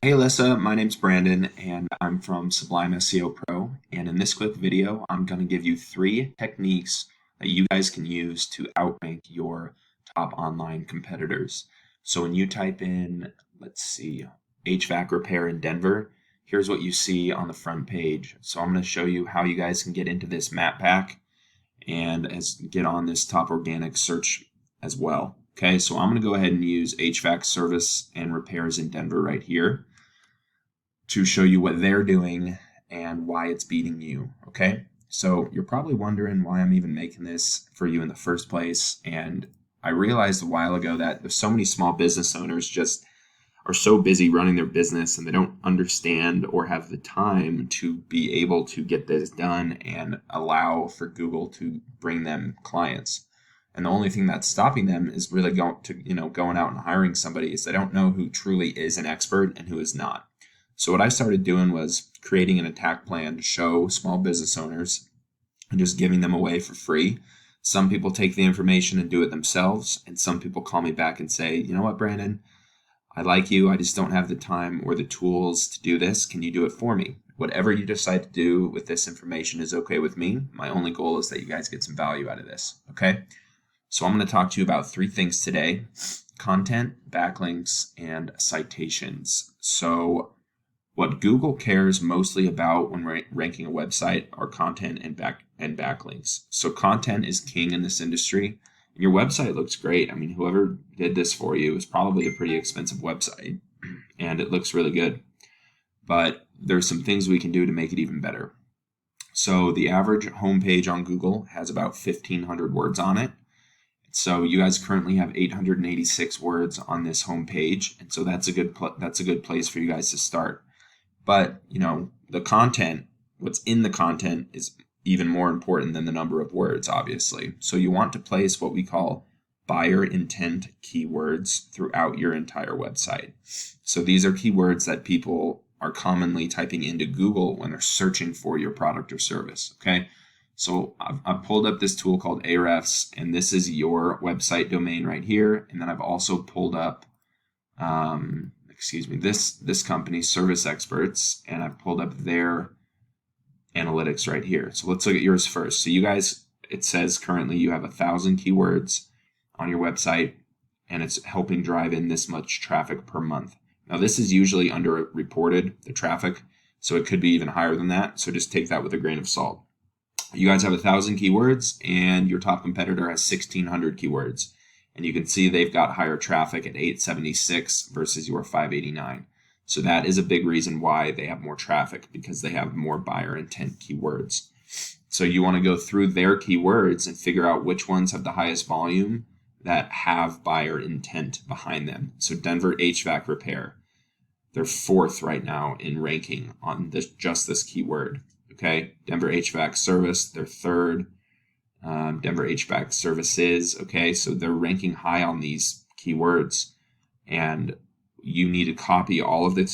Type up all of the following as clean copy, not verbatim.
Hey Alyssa, my name's Brandon and I'm from Sublime SEO Pro. And in this quick video, I'm going to give you 3 techniques that you guys can use to outrank your top online competitors. So when you type in, let's see, HVAC repair in Denver, here's what you see on the front page. So I'm going to show you how you guys can get into this map pack and get on this top organic search as well. Okay, so I'm going to go ahead and use HVAC service and repairs in Denver right here to show you what they're doing and why it's beating you. Okay, so you're probably wondering why I'm even making this for you in the first place. And I realized a while ago that there's so many small business owners just are so busy running their business and they don't understand or have the time to be able to get this done and allow for Google to bring them clients. And the only thing that's stopping them is really going out and hiring somebody is they don't know who truly is an expert and who is not. So what I started doing was creating an attack plan to show small business owners and just giving them away for free. Some people take the information and do it themselves, and some people call me back and say, you know what, Brandon, I like you, I just don't have the time or the tools to do this. Can you do it for me? Whatever you decide to do with this information is okay with me. My only goal is that you guys get some value out of this, okay? So I'm going to talk to you about 3 things today: content, backlinks, and citations. So what Google cares mostly about when ranking a website are content and backlinks. So content is king in this industry. And your website looks great. I mean, whoever did this for you is probably a pretty expensive website, and it looks really good. But there's some things we can do to make it even better. So the average homepage on Google has about 1,500 words on it. So you guys currently have 886 words on this homepage, and so that's a good place for you guys to start. But, the content, what's in the content is even more important than the number of words, obviously. So you want to place what we call buyer intent keywords throughout your entire website. So these are keywords that people are commonly typing into Google when they're searching for your product or service, okay? So I've pulled up this tool called Ahrefs, and this is your website domain right here. And then I've also pulled up this company, Service Experts, and I've pulled up their analytics right here. So let's look at yours first. So you guys, it says currently you have 1,000 keywords on your website, and it's helping drive in this much traffic per month. Now this is usually underreported, the traffic, so it could be even higher than that. So just take that with a grain of salt. You guys have 1,000 keywords, and your top competitor has 1,600 keywords. And you can see they've got higher traffic at 876 versus your 589. So that is a big reason why they have more traffic, because they have more buyer intent keywords. So you want to go through their keywords and figure out which ones have the highest volume that have buyer intent behind them. So Denver HVAC repair, they're 4th right now in ranking on just this keyword. Okay, Denver HVAC service, they're 3rd. Denver HVAC services. Okay, so they're ranking high on these keywords, and you need to copy all of the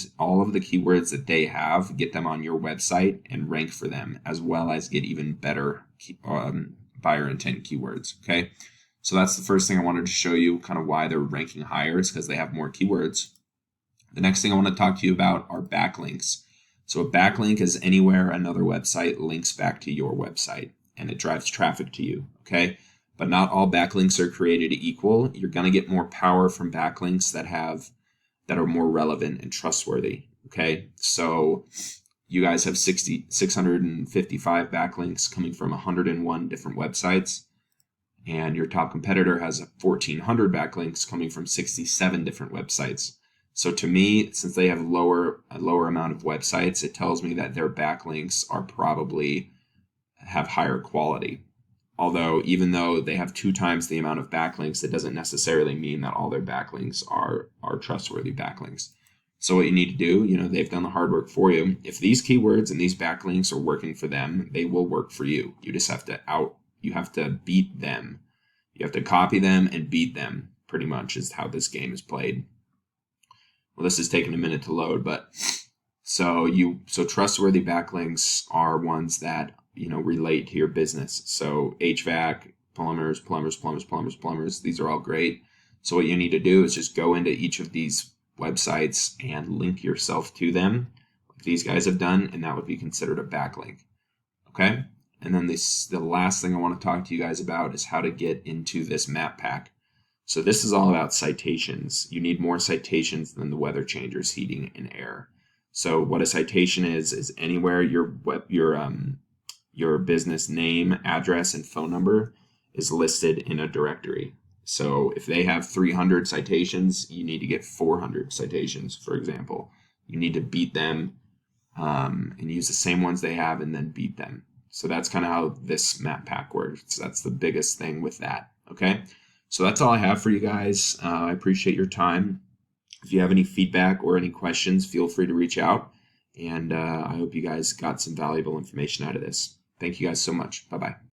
keywords that they have, get them on your website, and rank for them, as well as get even better buyer intent keywords. Okay, so that's the first thing I wanted to show you, kind of why they're ranking higher, is because they have more keywords. The next thing I want to talk to you about are backlinks. So a backlink is anywhere another website links back to your website, and it drives traffic to you, okay? But not all backlinks are created equal. You're going to get more power from backlinks that are more relevant and trustworthy, okay? So you guys have 655 backlinks coming from 101 different websites, and your top competitor has 1,400 backlinks coming from 67 different websites. So to me, since they have a lower amount of websites, it tells me that their backlinks are probably have higher quality. Although, even though they have 2 times the amount of backlinks, it doesn't necessarily mean that all their backlinks are trustworthy backlinks. So what you need to do, they've done the hard work for you. If these keywords and these backlinks are working for them, they will work for you. You just have to beat them. You have to copy them and beat them, pretty much is how this game is played. Well, this is taking a minute to load, but so trustworthy backlinks are ones that relate to your business. So HVAC, plumbers. These are all great. So what you need to do is just go into each of these websites and link yourself to them, like these guys have done, and that would be considered a backlink. Okay? And then the last thing I want to talk to you guys about is how to get into this map pack. So this is all about citations. You need more citations than the weather changers, heating, and air. So what a citation is anywhere your business name, address, and phone number is listed in a directory. So if they have 300 citations, you need to get 400 citations, for example. You need to beat them and use the same ones they have and then beat them. So that's kind of how this map pack works. That's the biggest thing with that. Okay. So that's all I have for you guys. I appreciate your time. If you have any feedback or any questions, feel free to reach out. And I hope you guys got some valuable information out of this. Thank you guys so much. Bye-bye.